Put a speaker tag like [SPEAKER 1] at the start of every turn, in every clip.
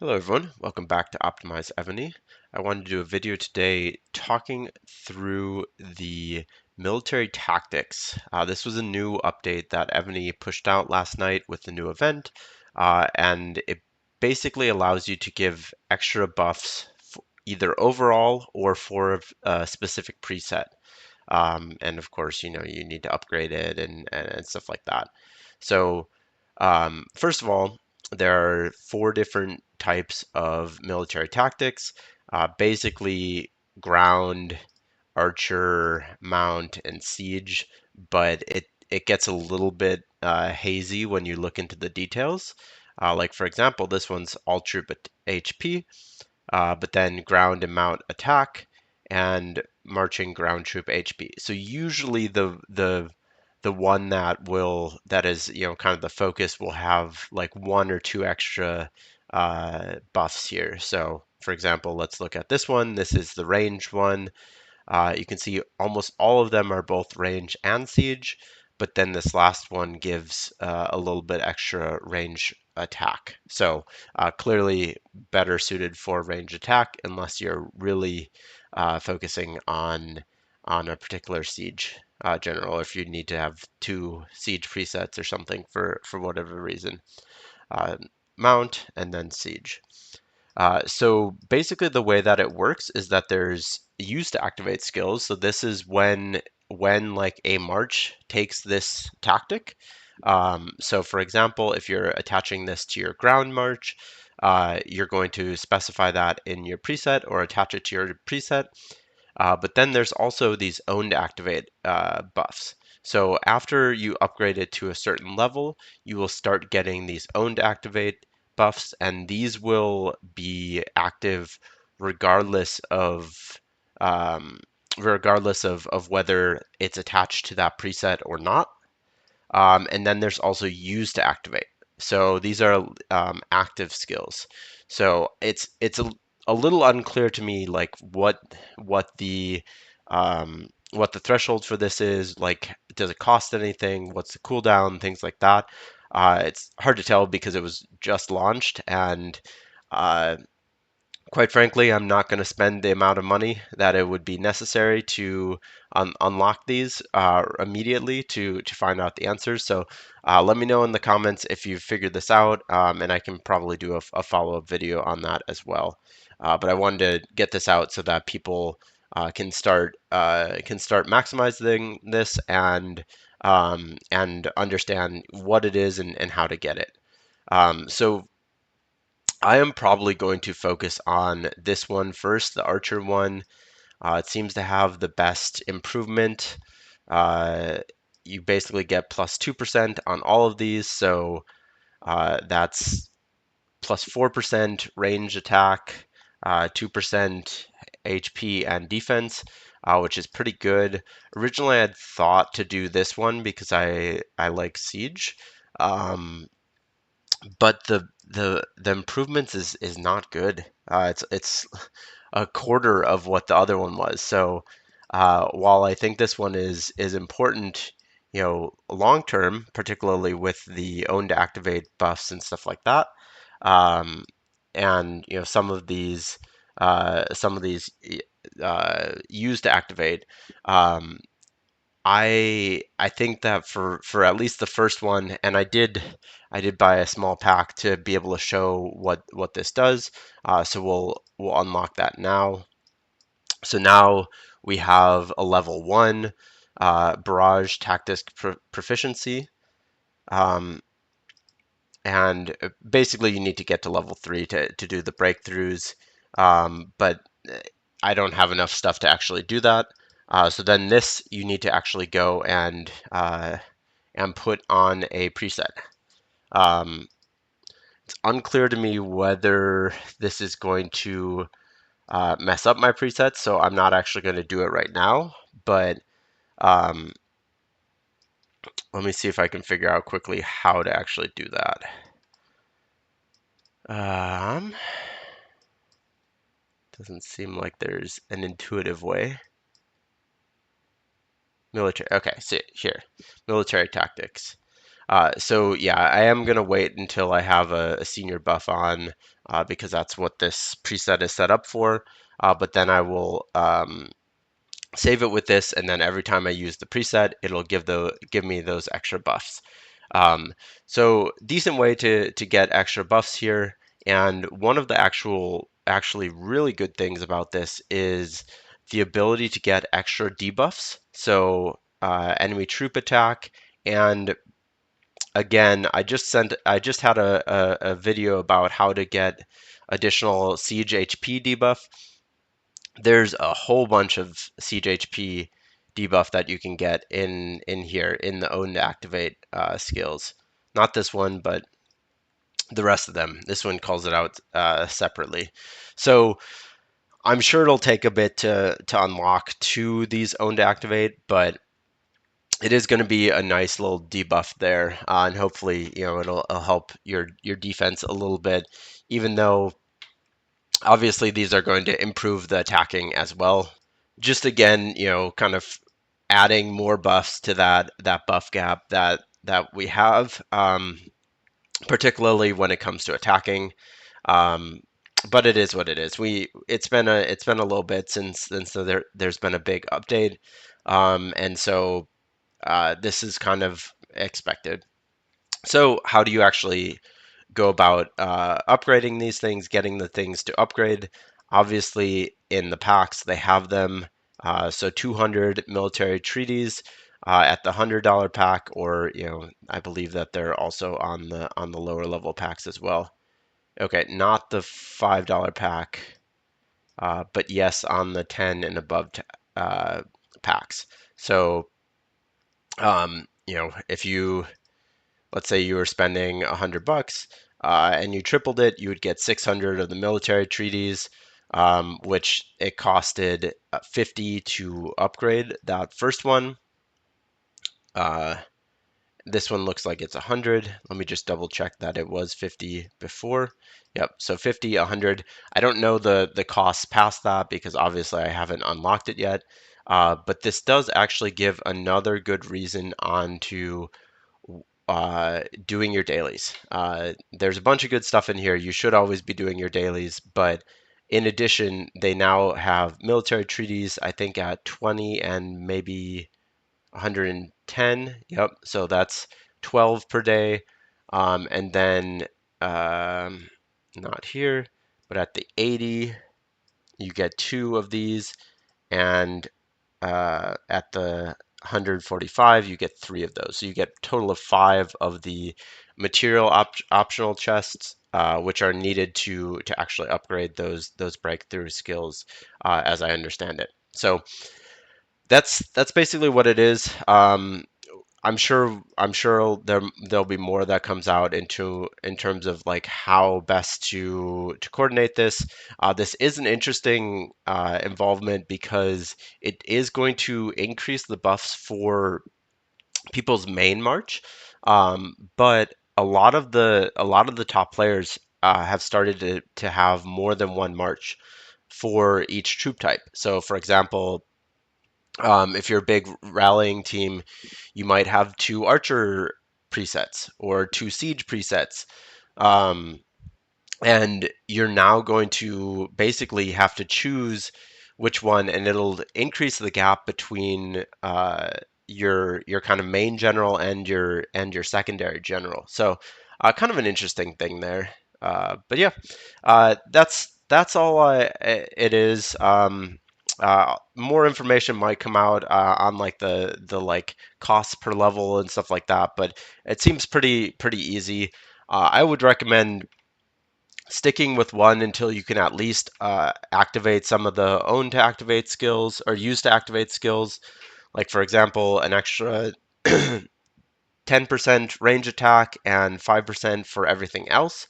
[SPEAKER 1] Hello everyone, welcome back to Optimize Evony. I wanted to do a video today talking through the military tactics. This was a new update that Evony pushed out last night with the new event, and it basically allows you to give extra buffs either overall or for a specific preset. And of course, you need to upgrade it and stuff like that. So first of all, there are four different types of military tactics. Basically, ground, archer, mount, and siege, but it gets a little bit hazy when you look into the details. Like for example, this one's all troop HP, but then ground and mount attack, and marching ground troop HP. So usually the one that is kind of the focus will have like one or two extra buffs here. So for example, let's look at this one. This is the range one. You can see almost all of them are both range and siege, but then this last one gives a little bit extra range attack. So clearly better suited for range attack unless you're really focusing on a particular siege general, if you need to have two siege presets or something for whatever reason. Uh, Mount and then siege. So basically the way that it works is that there's use to activate skills. So this is when like a march takes this tactic. So for example, if you're attaching this to your ground march, you're going to specify that in your preset or attach it to your preset. But then there's also these owned activate buffs. So after you upgrade it to a certain level, you will start getting these owned activate buffs, and these will be active regardless of regardless of whether it's attached to that preset or not. And then there's also use to activate. So these are active skills. So it's a little unclear to me like what the what the threshold for this is. Like, does it cost anything? What's the cooldown? Things like that. It's hard to tell because it was just launched, and uh, quite frankly, I'm not going to spend the amount of money that it would be necessary to unlock these immediately to find out the answers. So let me know in the comments if you've figured this out, and I can probably do a follow-up video on that as well. But I wanted to get this out so that people can start maximizing this and understand what it is and how to get it. So I am probably going to focus on this one first, the Archer one. It seems to have the best improvement. Uh, you basically get plus 2% on all of these, so that's plus 4% range attack, 2% HP and defense, which is pretty good. Originally, I had thought to do this one because I like Siege. Um, but the improvements is not good. It's a quarter of what the other one was. So while I think this one is important, long term, particularly with the own to activate buffs and stuff like that, um, and some of these used to activate. I think that for at least the first one, and I did buy a small pack to be able to show what this does. So we'll unlock that now. So now we have a level 1 barrage tactics proficiency. Um, and basically you need to get to level 3 to do the breakthroughs. But I don't have enough stuff to actually do that. So then this you need to actually go and put on a preset. Um, it's unclear to me whether this is going to mess up my presets, so I'm not actually going to do it right now. But um, let me see if I can figure out quickly how to actually do that. Doesn't seem like there's an intuitive way. Military. Okay, see here, military tactics. So yeah, I am gonna wait until I have a senior buff on because that's what this preset is set up for. But then I will save it with this, and then every time I use the preset, it'll give me those extra buffs. Um, so decent way to get extra buffs here. And one of the actually really good things about this is the ability to get extra debuffs. So enemy troop attack, and again, I just had a video about how to get additional siege HP debuff. There's a whole bunch of siege HP debuff that you can get in here in the own to activate skills. Not this one, but the rest of them. This one calls it out separately. So I'm sure it'll take a bit to unlock to these own to activate, but it is going to be a nice little debuff there, and hopefully, it'll help your defense a little bit, even though obviously these are going to improve the attacking as well. Just again, kind of adding more buffs to that buff gap that we have, particularly when it comes to attacking. Um, but it is what it is. It's been a little bit since there's been a big update, and so this is kind of expected. So how do you actually go about upgrading these things, getting the things to upgrade? Obviously, in the packs, they have them. So 200 military treaties at the $100 pack, or I believe that they're also on the lower level packs as well. Okay, not the $5 pack, but yes, on the 10 and above packs. So, if you let's say you were spending $100 and you tripled it, you would get 600 of the military treaties, which it costed 50 to upgrade that first one. Uh, this one looks like it's 100. Let me just double check that it was 50 before. Yep, so 50, 100. I don't know the costs past that because obviously I haven't unlocked it yet. But this does actually give another good reason on to doing your dailies. There's a bunch of good stuff in here. You should always be doing your dailies, but in addition, they now have military treaties, I think at 20 and maybe 110. Yep, so that's 12 per day. And then, um, not here, but at the 80, you get two of these. And at the 145, you get three of those. So you get a total of five of the material optional chests, which are needed to actually upgrade those breakthrough skills, as I understand it. So that's basically what it is. I'm sure there'll be more that comes out in terms of like how best to coordinate this. This is an interesting involvement because it is going to increase the buffs for people's main march, but a lot of the top players have started to have more than one march for each troop type. So, for example, if you're a big rallying team, you might have two archer presets or two siege presets. Um, and you're now going to basically have to choose which one, and it'll increase the gap between your kind of main general and your secondary general. So, kind of an interesting thing there. But yeah, that's all it is. More information might come out on like the like costs per level and stuff like that, but it seems pretty easy. I would recommend sticking with one until you can at least activate some of the own to activate skills or use to activate skills. Like, for example, an extra 10% range attack and 5% for everything else.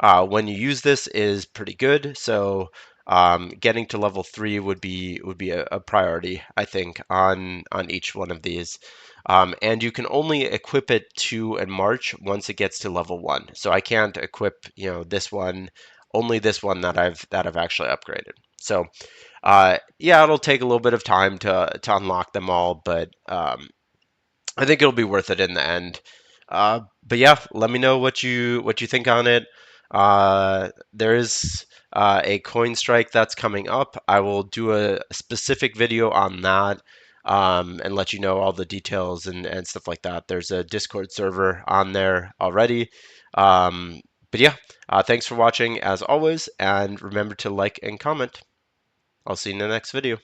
[SPEAKER 1] When you use this is pretty good. So getting to level 3 would be a priority, I think, on each one of these. And you can only equip it to and March once it gets to level 1. So I can't equip, this one, only this one that I've actually upgraded. So yeah, it'll take a little bit of time to unlock them all, but I think it'll be worth it in the end. But yeah, let me know what you think on it. There is a coin strike that's coming up. I will do a specific video on that and let you know all the details and stuff like that. There's a Discord server on there already. Um, but yeah, thanks for watching as always, and remember to like and comment. I'll see you in the next video.